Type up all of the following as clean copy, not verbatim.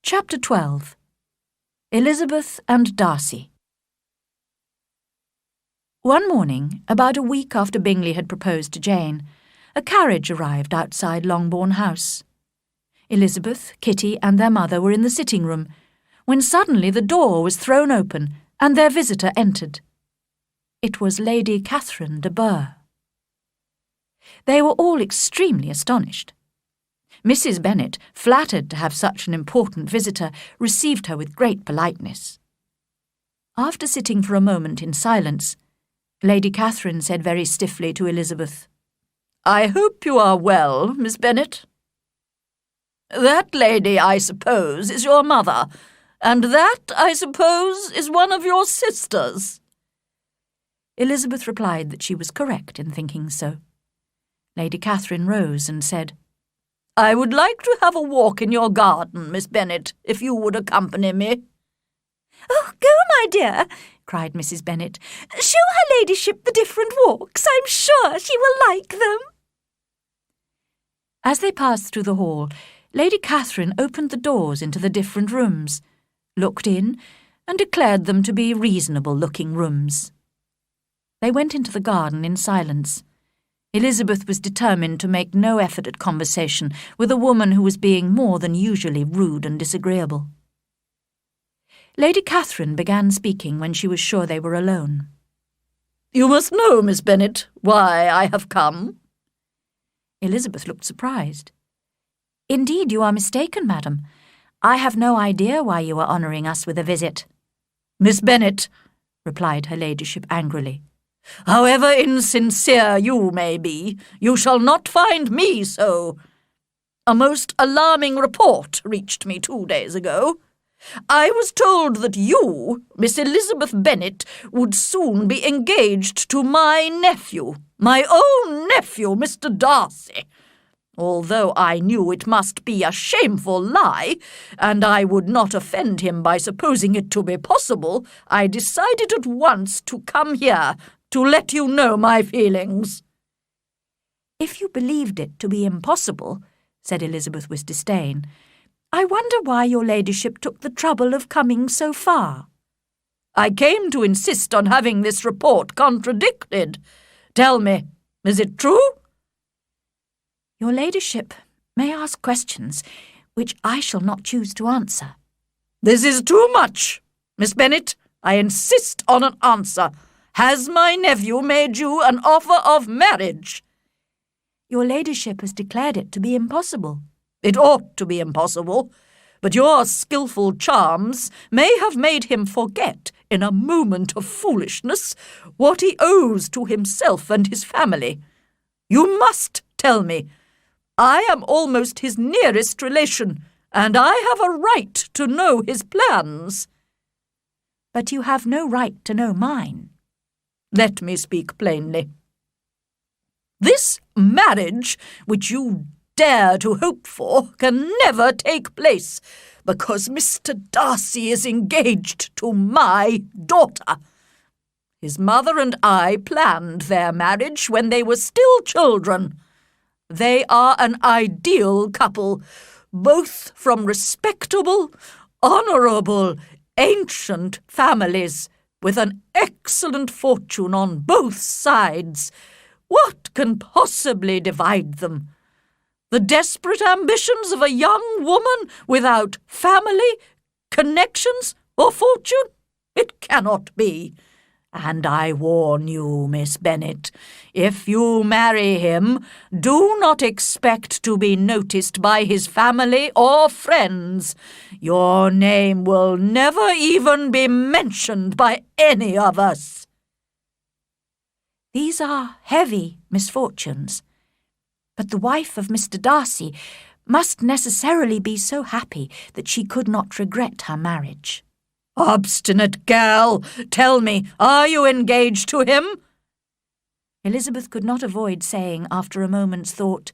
Chapter 12. Elizabeth and Darcy. One morning, about a week after Bingley had proposed to Jane, a carriage arrived outside Longbourn House. Elizabeth, Kitty, and their mother were in the sitting-room, when suddenly the door was thrown open and their visitor entered. It was Lady Catherine de Bourgh. They were all extremely astonished. Mrs. Bennet, flattered to have such an important visitor, received her with great politeness. After sitting for a moment in silence, Lady Catherine said very stiffly to Elizabeth, "I hope you are well, Miss Bennet. That lady, I suppose, is your mother, and that, I suppose, is one of your sisters." Elizabeth replied that she was correct in thinking so. Lady Catherine rose and said, "I would like to have a walk in your garden, Miss Bennet, if you would accompany me." "Oh, go, my dear," cried Mrs. Bennet. "Show her ladyship the different walks. I'm sure she will like them." As they passed through the hall, Lady Catherine opened the doors into the different rooms, looked in, and declared them to be reasonable-looking rooms. They went into the garden in silence. Elizabeth was determined to make no effort at conversation with a woman who was being more than usually rude and disagreeable. Lady Catherine began speaking when she was sure they were alone. "You must know, Miss Bennet, why I have come." Elizabeth looked surprised. "Indeed, you are mistaken, madam. I have no idea why you are honouring us with a visit." "Miss Bennet," replied her ladyship angrily, "however insincere you may be, you shall not find me so. A most alarming report reached me 2 days ago. I was told that you, Miss Elizabeth Bennet, would soon be engaged to my nephew, my own nephew, Mr. Darcy. Although I knew it must be a shameful lie, and I would not offend him by supposing it to be possible, I decided at once to come here to let you know my feelings." "If you believed it to be impossible," said Elizabeth with disdain, "I wonder why your ladyship took the trouble of coming so far." "I came to insist on having this report contradicted. Tell me, is it true?" "Your ladyship may ask questions which I shall not choose to answer." "This is too much. Miss Bennet, I insist on an answer. Has my nephew made you an offer of marriage?" "Your ladyship has declared it to be impossible." "It ought to be impossible, but your skilful charms may have made him forget, in a moment of foolishness, what he owes to himself and his family. You must tell me. I am almost his nearest relation, and I have a right to know his plans." "But you have no right to know mine." "Let me speak plainly. This marriage, which you dare to hope for, can never take place, because Mr. Darcy is engaged to my daughter. His mother and I planned their marriage when they were still children. They are an ideal couple, both from respectable, honourable, ancient families, with an excellent fortune on both sides. What can possibly divide them? The desperate ambitions of a young woman without family, connections, or fortune? It cannot be. And I warn you, Miss Bennet, if you marry him, do not expect to be noticed by his family or friends. Your name will never even be mentioned by any of us." "These are heavy misfortunes. But the wife of Mr. Darcy must necessarily be so happy that she could not regret her marriage." "Obstinate girl! Tell me, are you engaged to him?" Elizabeth could not avoid saying, after a moment's thought,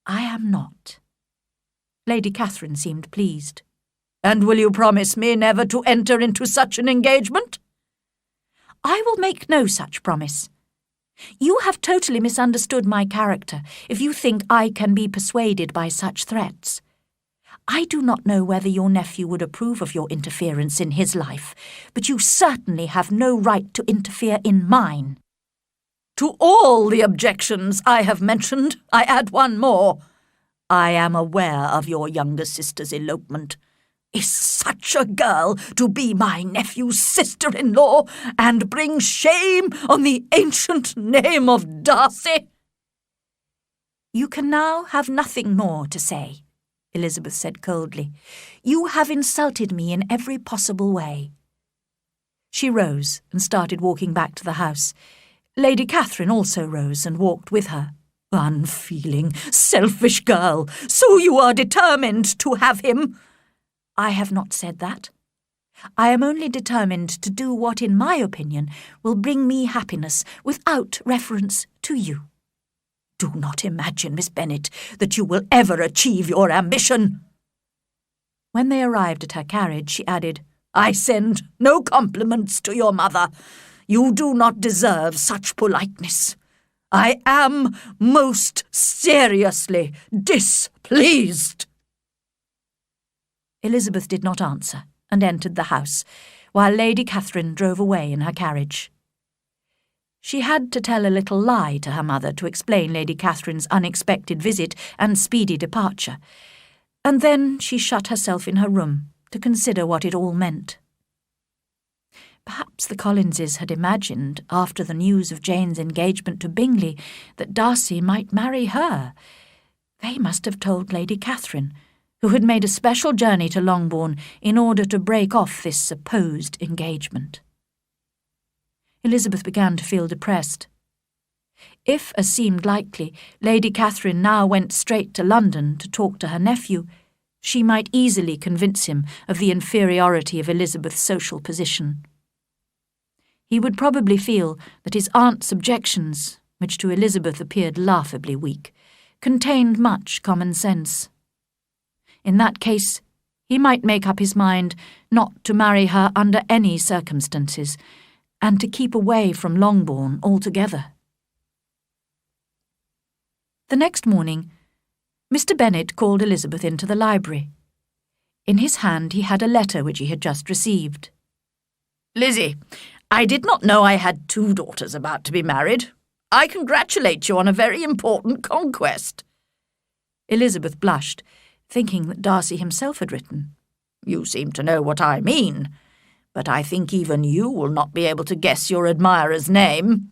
"I am not." Lady Catherine seemed pleased. "And will you promise me never to enter into such an engagement?" "I will make no such promise. You have totally misunderstood my character if you think I can be persuaded by such threats. I do not know whether your nephew would approve of your interference in his life, but you certainly have no right to interfere in mine." To all the objections I have mentioned, I add one more. I am aware of your younger sister's elopement. Is such a girl to be my nephew's sister-in-law and bring shame on the ancient name of Darcy? "You can now have nothing more to say," Elizabeth said coldly. "You have insulted me in every possible way." She rose and started walking back to the house. Lady Catherine also rose and walked with her. Unfeeling, selfish girl, so you are determined to have him? "I have not said that. I am only determined to do what, in my opinion, will bring me happiness without reference to you." Do not imagine, Miss Bennet, that you will ever achieve your ambition. When they arrived at her carriage, she added, "I send no compliments to your mother. You do not deserve such politeness. I am most seriously displeased." Elizabeth did not answer and entered the house, while Lady Catherine drove away in her carriage. She had to tell a little lie to her mother to explain Lady Catherine's unexpected visit and speedy departure, and then she shut herself in her room to consider what it all meant. Perhaps the Collinses had imagined, after the news of Jane's engagement to Bingley, that Darcy might marry her. They must have told Lady Catherine, who had made a special journey to Longbourn in order to break off this supposed engagement. Elizabeth began to feel depressed. If, as seemed likely, Lady Catherine now went straight to London to talk to her nephew, she might easily convince him of the inferiority of Elizabeth's social position. He would probably feel that his aunt's objections, which to Elizabeth appeared laughably weak, contained much common sense. In that case, he might make up his mind not to marry her under any circumstances, and to keep away from Longbourn altogether. The next morning, Mr. Bennet called Elizabeth into the library. In his hand he had a letter which he had just received. "Lizzie, I did not know I had 2 daughters about to be married. I congratulate you on a very important conquest." Elizabeth blushed, thinking that Darcy himself had written. "You seem to know what I mean, but I think even you will not be able to guess your admirer's name.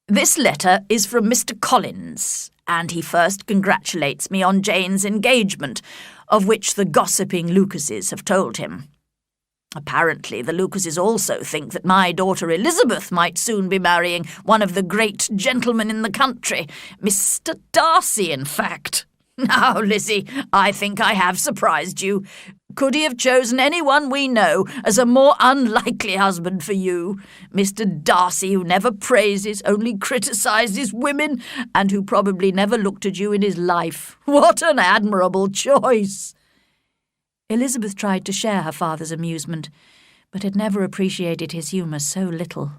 This letter is from Mr. Collins, and he first congratulates me on Jane's engagement, of which the gossiping Lucases have told him. Apparently the Lucases also think that my daughter Elizabeth might soon be marrying one of the great gentlemen in the country, Mr. Darcy, in fact. Now, Lizzie, I think I have surprised you. Could he have chosen anyone we know as a more unlikely husband for you? Mr. Darcy, who never praises, only criticises women, and who probably never looked at you in his life. What an admirable choice!" Elizabeth tried to share her father's amusement, but had never appreciated his humour so little.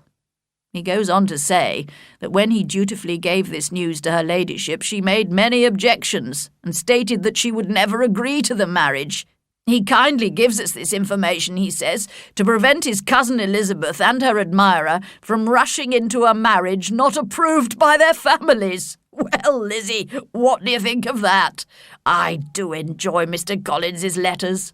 He goes on to say that when he dutifully gave this news to her ladyship, she made many objections, and stated that she would never agree to the marriage. He kindly gives us this information, he says, to prevent his cousin Elizabeth and her admirer from rushing into a marriage not approved by their families. Well, Lizzie, what do you think of that? I do enjoy Mr. Collins's letters,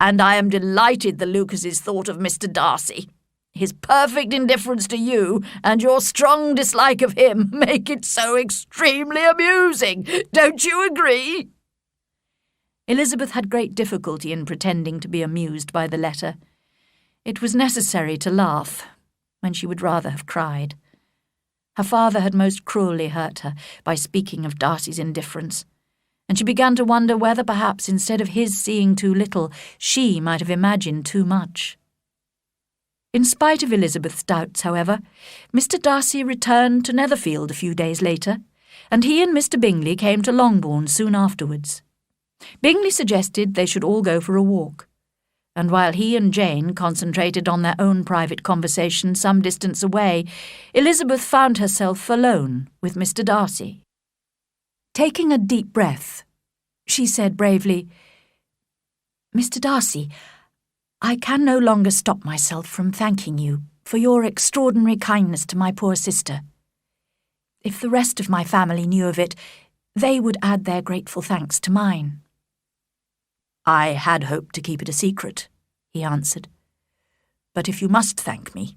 and I am delighted the Lucases thought of Mr. Darcy. His perfect indifference to you and your strong dislike of him make it so extremely amusing. Don't you agree? Elizabeth had great difficulty in pretending to be amused by the letter. It was necessary to laugh, when she would rather have cried. Her father had most cruelly hurt her by speaking of Darcy's indifference, and she began to wonder whether perhaps instead of his seeing too little, she might have imagined too much. In spite of Elizabeth's doubts, however, Mr. Darcy returned to Netherfield a few days later, and he and Mr. Bingley came to Longbourn soon afterwards. Bingley suggested they should all go for a walk, and while he and Jane concentrated on their own private conversation some distance away, Elizabeth found herself alone with Mr. Darcy. Taking a deep breath, she said bravely, Mr. Darcy, I can no longer stop myself from thanking you for your extraordinary kindness to my poor sister. If the rest of my family knew of it, they would add their grateful thanks to mine." "I had hoped to keep it a secret," he answered. "But if you must thank me,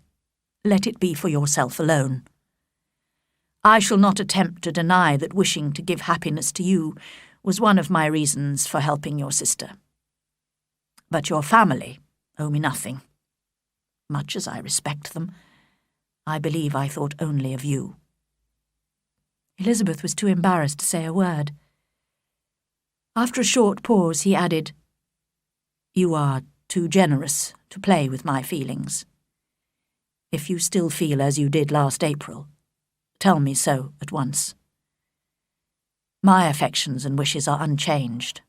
let it be for yourself alone. I shall not attempt to deny that wishing to give happiness to you was one of my reasons for helping your sister. But your family owe me nothing. Much as I respect them, I believe I thought only of you." Elizabeth was too embarrassed to say a word. After a short pause, he added, "You are too generous to play with my feelings. If you still feel as you did last April, tell me so at once. My affections and wishes are unchanged,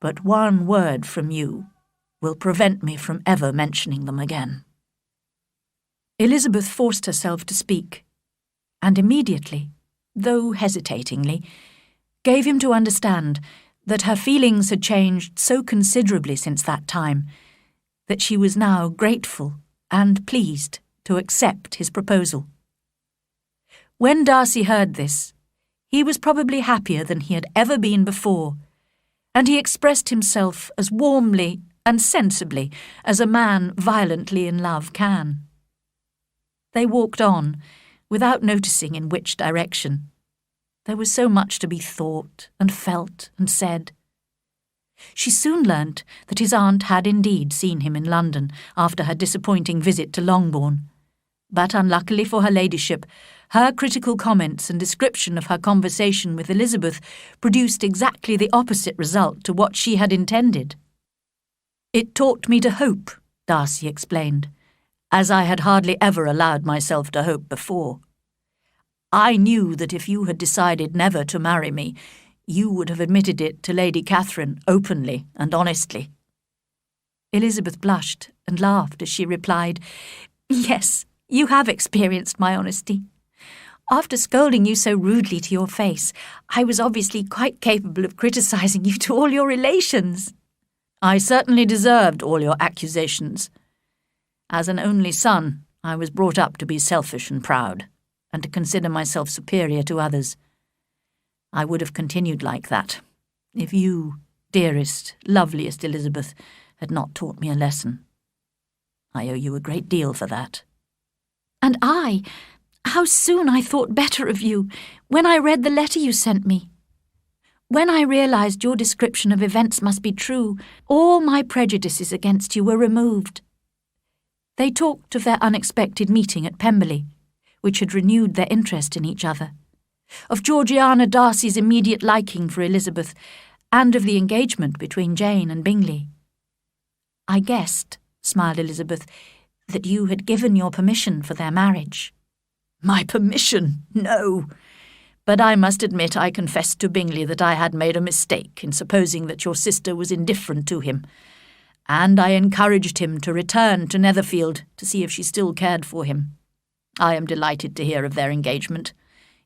but one word from you will prevent me from ever mentioning them again." Elizabeth forced herself to speak, and immediately, though hesitatingly, gave him to understand that her feelings had changed so considerably since that time that she was now grateful and pleased to accept his proposal. When Darcy heard this, he was probably happier than he had ever been before, and he expressed himself as warmly and sensibly as a man violently in love can. They walked on, without noticing in which direction. There was so much to be thought and felt and said. She soon learnt that his aunt had indeed seen him in London after her disappointing visit to Longbourn, but unluckily for her ladyship, her critical comments and description of her conversation with Elizabeth produced exactly the opposite result to what she had intended. "It taught me to hope," Darcy explained, "as I had hardly ever allowed myself to hope before. I knew that if you had decided never to marry me, you would have admitted it to Lady Catherine openly and honestly." Elizabeth blushed and laughed as she replied, "Yes, you have experienced my honesty. After scolding you so rudely to your face, I was obviously quite capable of criticising you to all your relations." "I certainly deserved all your accusations. As an only son, I was brought up to be selfish and proud, and to consider myself superior to others. I would have continued like that, if you, dearest, loveliest Elizabeth, had not taught me a lesson. I owe you a great deal for that." "And how soon I thought better of you when I read the letter you sent me. When I realised your description of events must be true, all my prejudices against you were removed." They talked of their unexpected meeting at Pemberley, which had renewed their interest in each other, of Georgiana Darcy's immediate liking for Elizabeth, and of the engagement between Jane and Bingley. "I guessed," smiled Elizabeth, "that you had given your permission for their marriage." "My permission? No. But I must admit I confessed to Bingley that I had made a mistake in supposing that your sister was indifferent to him, and I encouraged him to return to Netherfield to see if she still cared for him. I am delighted to hear of their engagement.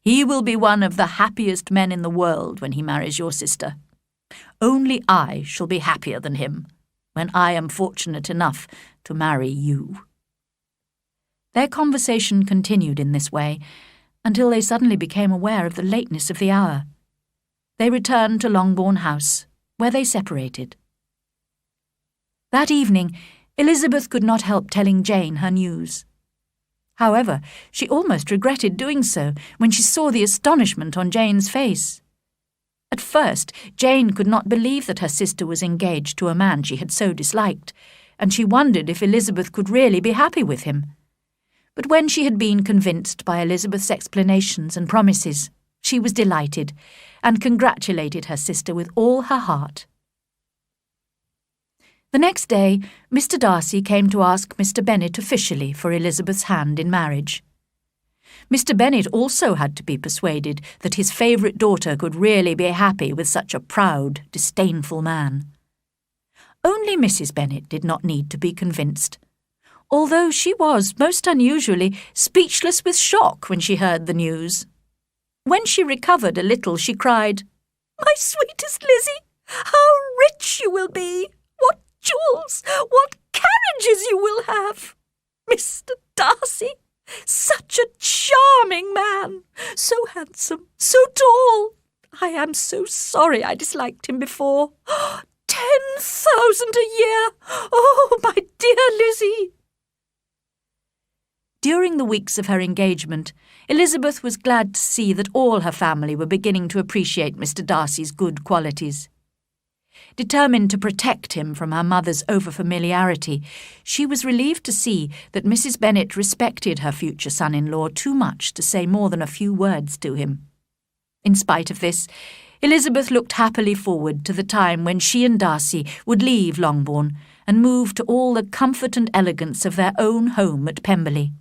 He will be one of the happiest men in the world when he marries your sister. Only I shall be happier than him when I am fortunate enough to marry you." Their conversation continued in this way until they suddenly became aware of the lateness of the hour. They returned to Longbourn House, where they separated. That evening, Elizabeth could not help telling Jane her news. However, she almost regretted doing so when she saw the astonishment on Jane's face. At first, Jane could not believe that her sister was engaged to a man she had so disliked, and she wondered if Elizabeth could really be happy with him. But when she had been convinced by Elizabeth's explanations and promises, she was delighted, and congratulated her sister with all her heart. The next day, Mr. Darcy came to ask Mr. Bennet officially for Elizabeth's hand in marriage. Mr. Bennet also had to be persuaded that his favourite daughter could really be happy with such a proud, disdainful man. Only Mrs. Bennet did not need to be convinced, although she was, most unusually, speechless with shock when she heard the news. When she recovered a little, she cried, "My sweetest Lizzie, how rich you will be! have. Mr. Darcy, such a charming man, so handsome, so tall. I am so sorry I disliked him before. 10,000 a year! Oh, my dear Lizzie! During the weeks of her engagement, Elizabeth was glad to see that all her family were beginning to appreciate Mr. Darcy's good qualities. Determined to protect him from her mother's over-familiarity, she was relieved to see that Mrs. Bennet respected her future son-in-law too much to say more than a few words to him. In spite of this, Elizabeth looked happily forward to the time when she and Darcy would leave Longbourn and move to all the comfort and elegance of their own home at Pemberley.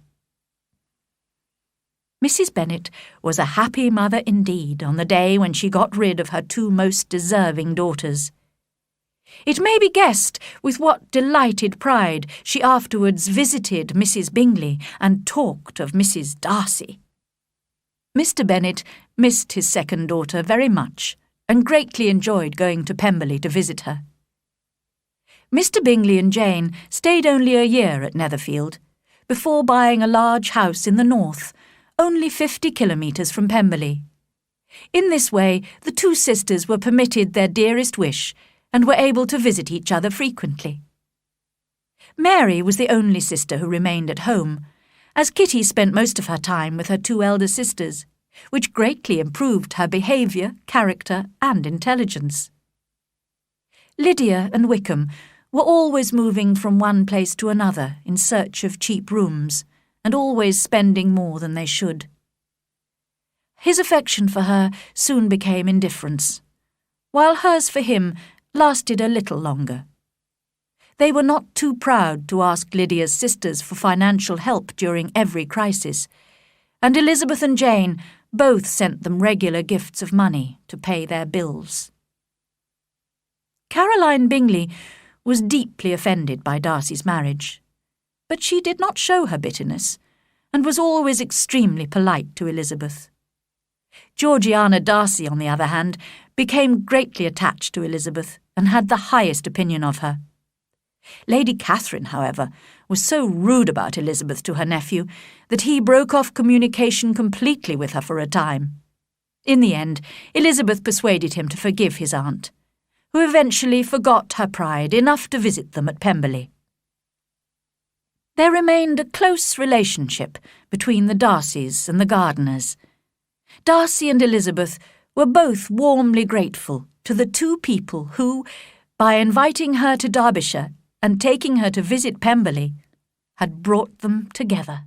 Mrs. Bennet was a happy mother indeed on the day when she got rid of her two most deserving daughters. It may be guessed with what delighted pride she afterwards visited Mrs. Bingley and talked of Mrs. Darcy. Mr. Bennet missed his second daughter very much and greatly enjoyed going to Pemberley to visit her. Mr. Bingley and Jane stayed only a year at Netherfield, before buying a large house in the north, only 50 kilometres from Pemberley. In this way, the two sisters were permitted their dearest wish and were able to visit each other frequently. Mary was the only sister who remained at home, as Kitty spent most of her time with her two elder sisters, which greatly improved her behaviour, character, and intelligence. Lydia and Wickham were always moving from one place to another in search of cheap rooms, and always spending more than they should. His affection for her soon became indifference, while hers for him lasted a little longer. They were not too proud to ask Lydia's sisters for financial help during every crisis, and Elizabeth and Jane both sent them regular gifts of money to pay their bills. Caroline Bingley was deeply offended by Darcy's marriage, but she did not show her bitterness, and was always extremely polite to Elizabeth. Georgiana Darcy, on the other hand, became greatly attached to Elizabeth and had the highest opinion of her. Lady Catherine, however, was so rude about Elizabeth to her nephew that he broke off communication completely with her for a time. In the end, Elizabeth persuaded him to forgive his aunt, who eventually forgot her pride enough to visit them at Pemberley. There remained a close relationship between the Darcys and the Gardiners. Darcy and Elizabeth were both warmly grateful to the two people who, by inviting her to Derbyshire and taking her to visit Pemberley, had brought them together.